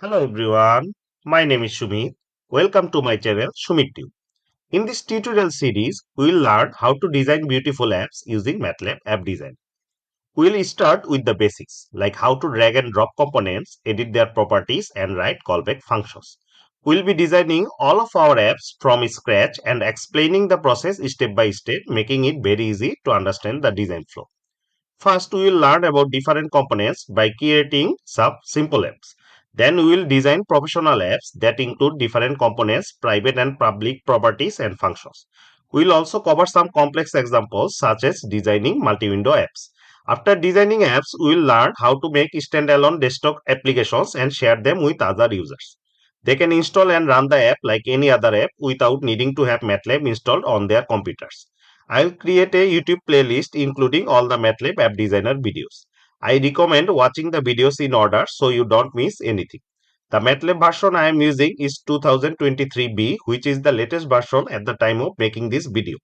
Hello everyone, my name is Sumit. Welcome to my channel SumitTube. In this tutorial series, we will learn how to design beautiful apps using Matlab app design. We will start with the basics like how to drag and drop components, edit their properties and write callback functions. We will be designing all of our apps from scratch and explaining the process step by step, making it very easy to understand the design flow. First, we will learn about different components by creating some simple apps. Then we will design professional apps that include different components, private and public properties and functions. We will also cover some complex examples such as designing multi-window apps. After designing apps, we will learn how to make standalone desktop applications and share them with other users. They can install and run the app like any other app without needing to have Matlab installed on their computers. I'll create a YouTube playlist including all the Matlab app designer videos. I recommend watching the videos in order so you don't miss anything. The Matlab version I am using is 2023B, which is the latest version at the time of making this video.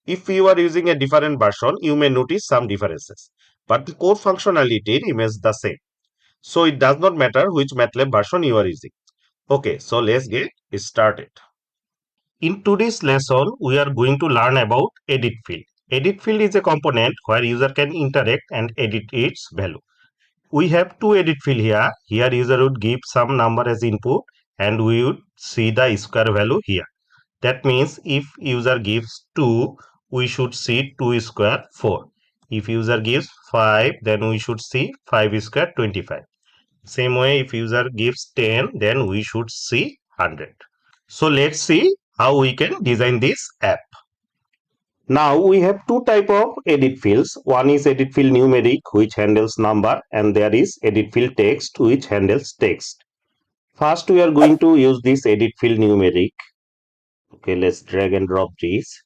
If you are using a different version, you may notice some differences, but the core functionality remains the same. So it does not matter which Matlab version you are using. Okay, so let's get started. In today's lesson, we are going to learn about edit field. Edit field is a component where user can interact and edit its value. We have two edit field here. Here user would give some number as input and we would see the square value here. That means if user gives 2, we should see 2 square 4. If user gives 5, then we should see 5 square 25. Same way, if user gives 10, then we should see 100. So let's see how we can design this app. Now we have two type of edit fields. One is edit field numeric, which handles number, and there is edit field text, which handles text. First, we are going to use this edit field numeric. Okay, let's drag and drop this.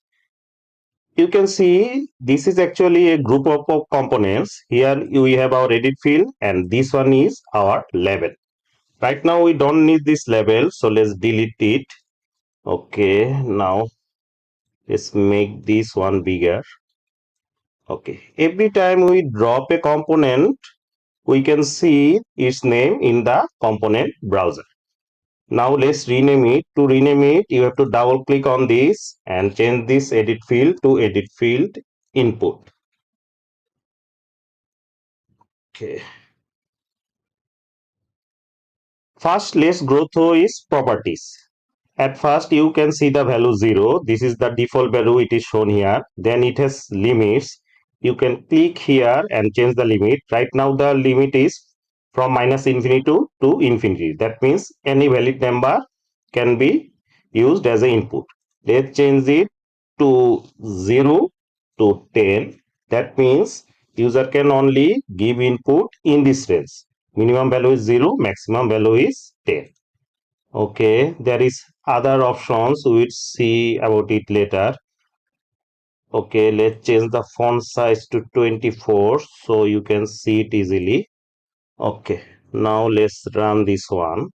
You can see this is actually a group of components. Here we have our edit field, and this one is our label. Right now we don't need this label, so let's delete it. Okay, now let's make this one bigger. Okay, every time we drop a component, we can see its name in the component browser. Now let's rename it. To rename it, you have to double click on this and change this edit field to edit field input. Okay. First, let's go through its properties. At first, you can see the value 0. This is the default value, it is shown here. Then it has limits. You can click here and change the limit. Right now, the limit is from minus infinity to infinity. That means any valid number can be used as an input. Let's change it to 0 to 10. That means user can only give input in this range. Minimum value is 0, maximum value is 10. Okay, there is other options, we'll see about it later. Okay, let's change the font size to 24 so you can see it easily. Okay, now let's run this one.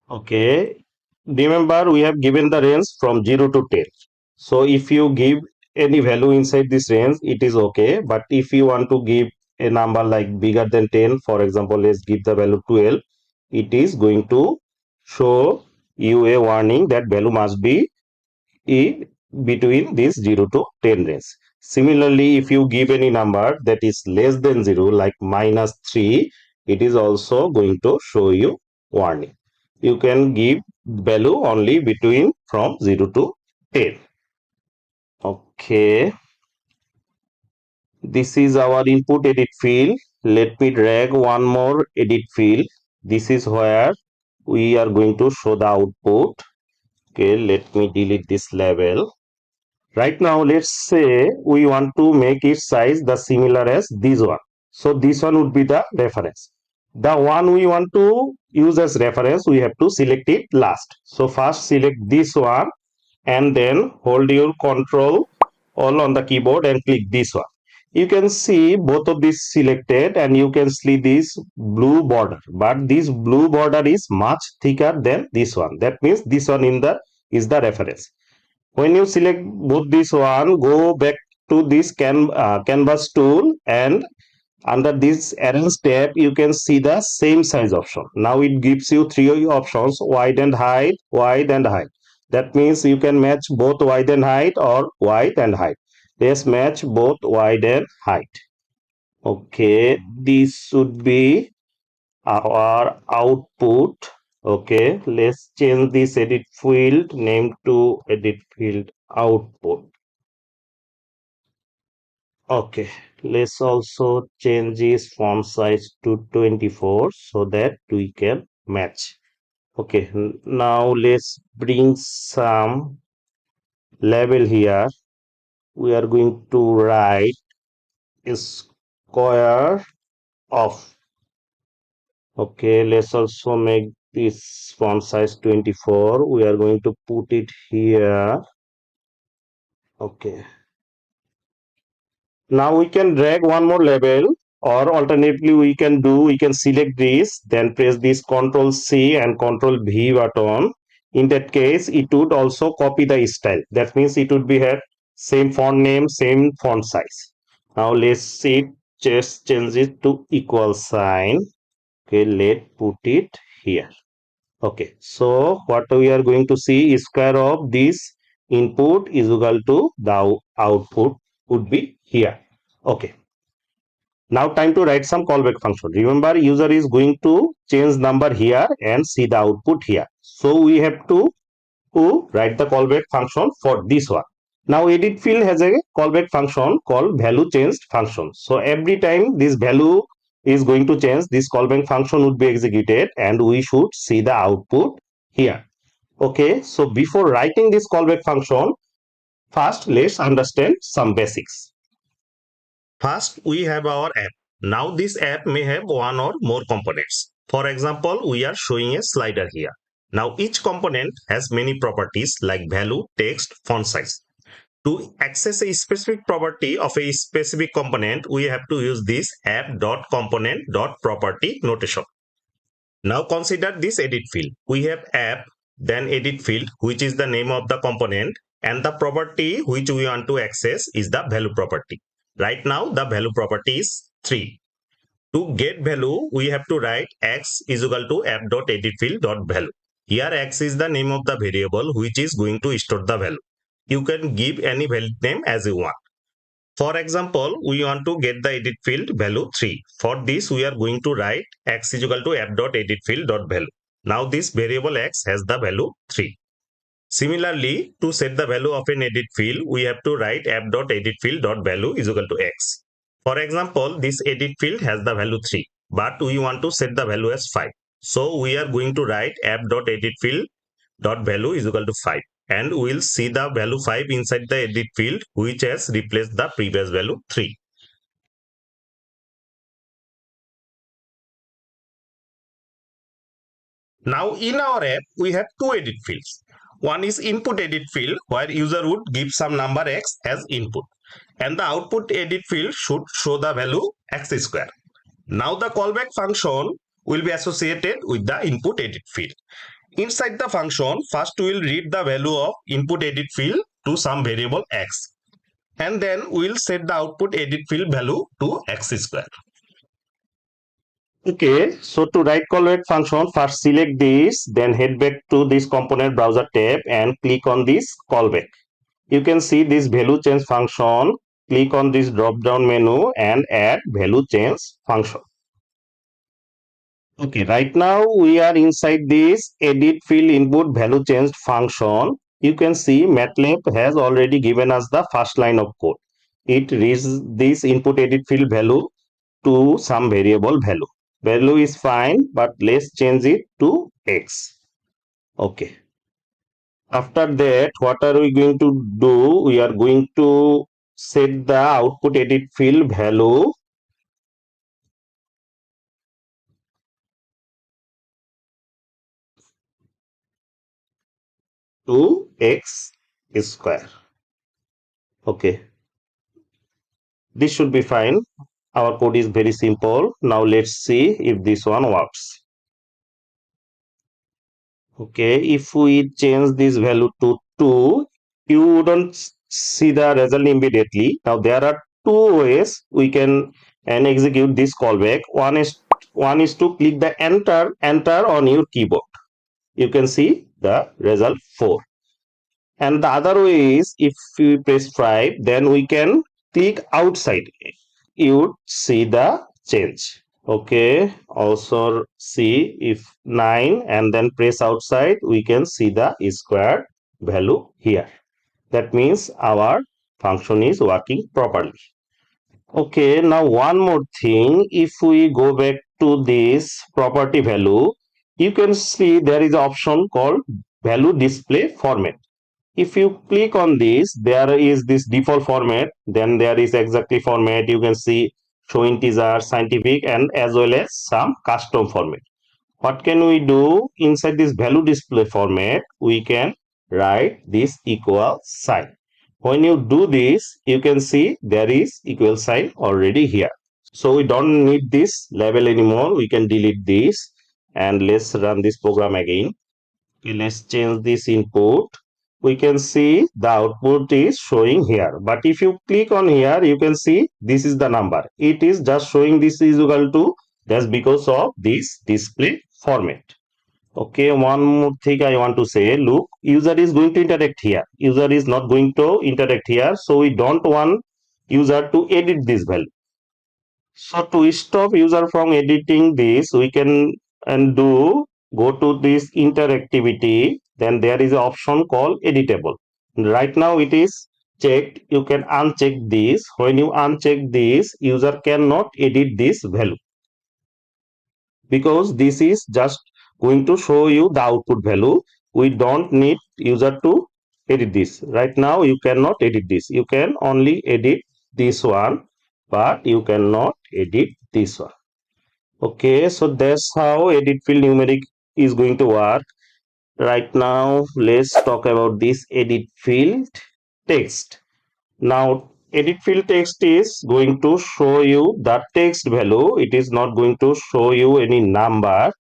Okay, remember we have given the range from 0 to 10. So if you give any value inside this range, it is okay. But if you want to give a number like bigger than 10, for example, let's give the value 12, it is going to show you a warning that value must be in between this 0 to 10 range. Similarly, if you give any number that is less than 0, like minus 3, it is also going to show you warning. You can give value only between from 0 to 10. Okay, this is our input edit field. Let me drag one more edit field. This is where we are going to show the output. Okay, let me delete this label. Right now, let's say we want to make its size the similar as this one. So this one would be the reference. The one we want to use as reference, we have to select it last. So first select this one and then hold your control all on the keyboard and click this one. You can see both of these selected and you can see this blue border, but this blue border is much thicker than this one. That means this one is the reference. When you select both this one, go back to this canvas tool and Under this arrange tab, you can see the same size option. Now it gives you three options: wide and height, wide and height. That means you can match both wide and height or wide and height. Let's match both wide and height. Okay, this should be our output. Okay, let's change this edit field name to edit field output. Okay, let's also change this font size to 24 so that we can match. Okay, now let's bring some label here. We are going to write square of. Okay, let's also make this font size 24. We are going to put it here. Okay. Now we can drag one more label, or alternatively we can select this, then press this Ctrl C and Ctrl V button. In that case, it would also copy the style. That means it would be had same font name, same font size. Now let's see, just change it to equal sign. Okay, let's put it here. Okay, so what we are going to see is square of this input is equal to the output would be here. Okay, now time to write some callback function. Remember, user is going to change number here and see the output here. So we have to write the callback function for this one. Now edit field has a callback function called value changed function. So every time this value is going to change, this callback function would be executed and we should see the output here. Okay, so before writing this callback function, first let's understand some basics. First, we have our app. Now this app may have one or more components. For example, we are showing a slider here. Now each component has many properties like value, text, font size. To access a specific property of a specific component, we have to use this app.component.property notation. Now consider this edit field. We have app, then edit field, which is the name of the component, and the property which we want to access is the value property. Right now, the value property is 3. To get value, we have to write x is equal to app.editField.value. Here x is the name of the variable which is going to store the value. You can give any value name as you want. For example, we want to get the edit field value 3. For this, we are going to write x is equal to app.editField.value. Now this variable x has the value 3. Similarly, to set the value of an edit field, we have to write app.editField.value is equal to x. For example, this edit field has the value 3, but we want to set the value as 5. So we are going to write app.editField.value is equal to 5. And we'll see the value 5 inside the edit field, which has replaced the previous value 3. Now in our app, we have two edit fields. One is input edit field, where user would give some number x as input. And the output edit field should show the value x square. Now the callback function will be associated with the input edit field. Inside the function, first we will read the value of input edit field to some variable x. And then we will set the output edit field value to x square. Okay, so to write callback function, first select this, then head back to this component browser tab and click on this callback. You can see this value change function. Click on this drop down menu and add value change function. Okay, right now we are inside this edit field input value changed function. You can see Matlab has already given us the first line of code. It reads this input edit field value to some variable value. Value is fine, but let's change it to x. Okay. After that, what are we going to do? We are going to set the output edit field value to x square. Okay, this should be fine. Our code is very simple. Now let's see if this one works. Okay, if we change this value to 2, you wouldn't see the result immediately. Now there are two ways we can and execute this callback. One is to click the enter on your keyboard. You can see the result 4. And the other way is, if we press 5, then we can click outside. You would see the change. Okay, also see if 9 and then press outside, we can see the square value here. That means our function is working properly. Okay, now one more thing. If we go back to this property value, you can see there is an option called value display format. If you click on this, there is this default format, then there is exactly format. You can see show integer, scientific, and as well as some custom format. What can we do inside this value display format? We can write this equal sign. When you do this, you can see there is equal sign already here. So we don't need this label anymore. We can delete this, and let's run this program again. Okay, let's change this input. We can see the output is showing here, but if you click on here, you can see this is the number. It is just showing this is equal to, that's because of this display format. Okay, one more thing I want to say. Look, user is going to interact here. User is not going to interact here, so we don't want user to edit this value. So to stop user from editing this, we can go to this interactivity. Then there is an option called editable. Right now it is checked. You can uncheck this. When you uncheck this, user cannot edit this value, because this is just going to show you the output value. We don't need user to edit this. Right now you cannot edit this. You can only edit this one, but you cannot edit this one. Okay, so that's how edit field numeric is going to work. Right now let's talk about this edit field text. Now edit field text is going to show you the text value. It is not going to show you any number.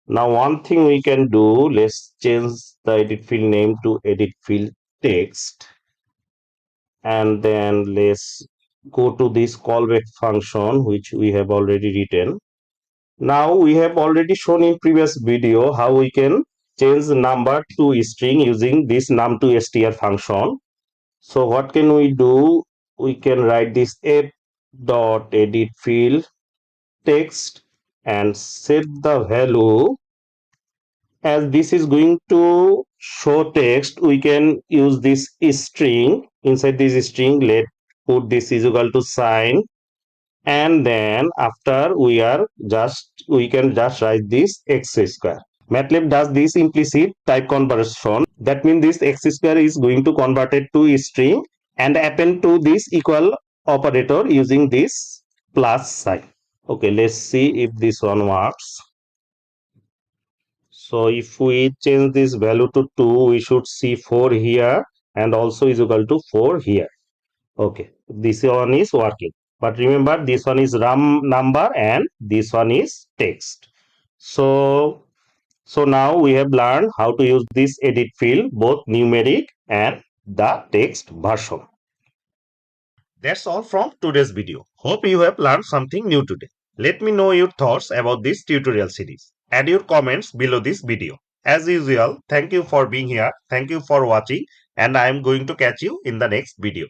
Now one thing we can do, let's change the edit field name to edit field text, and then let's go to this callback function which we have already written. Now we have already shown in previous video how we can change the number to string using this num to str function. So what can we do? We can write this f dot edit field text and set the value. As this is going to show text, we can use this string. Inside this string, let put this is equal to sign, and then after we can just write this x square. Matlab does this implicit type conversion. That means this x square is going to convert it to a string and append to this equal operator using this plus sign. Okay, let's see if this one works. So if we change this value to 2, we should see 4 here, and also is equal to 4 here. Okay, this one is working. But remember, this one is RAM number and this one is text. So now we have learned how to use this edit field, both numeric and the text version. That's all from today's video. Hope you have learned something new today. Let me know your thoughts about this tutorial series. Add your comments below this video. As usual, thank you for being here. Thank you for watching, and I am going to catch you in the next video.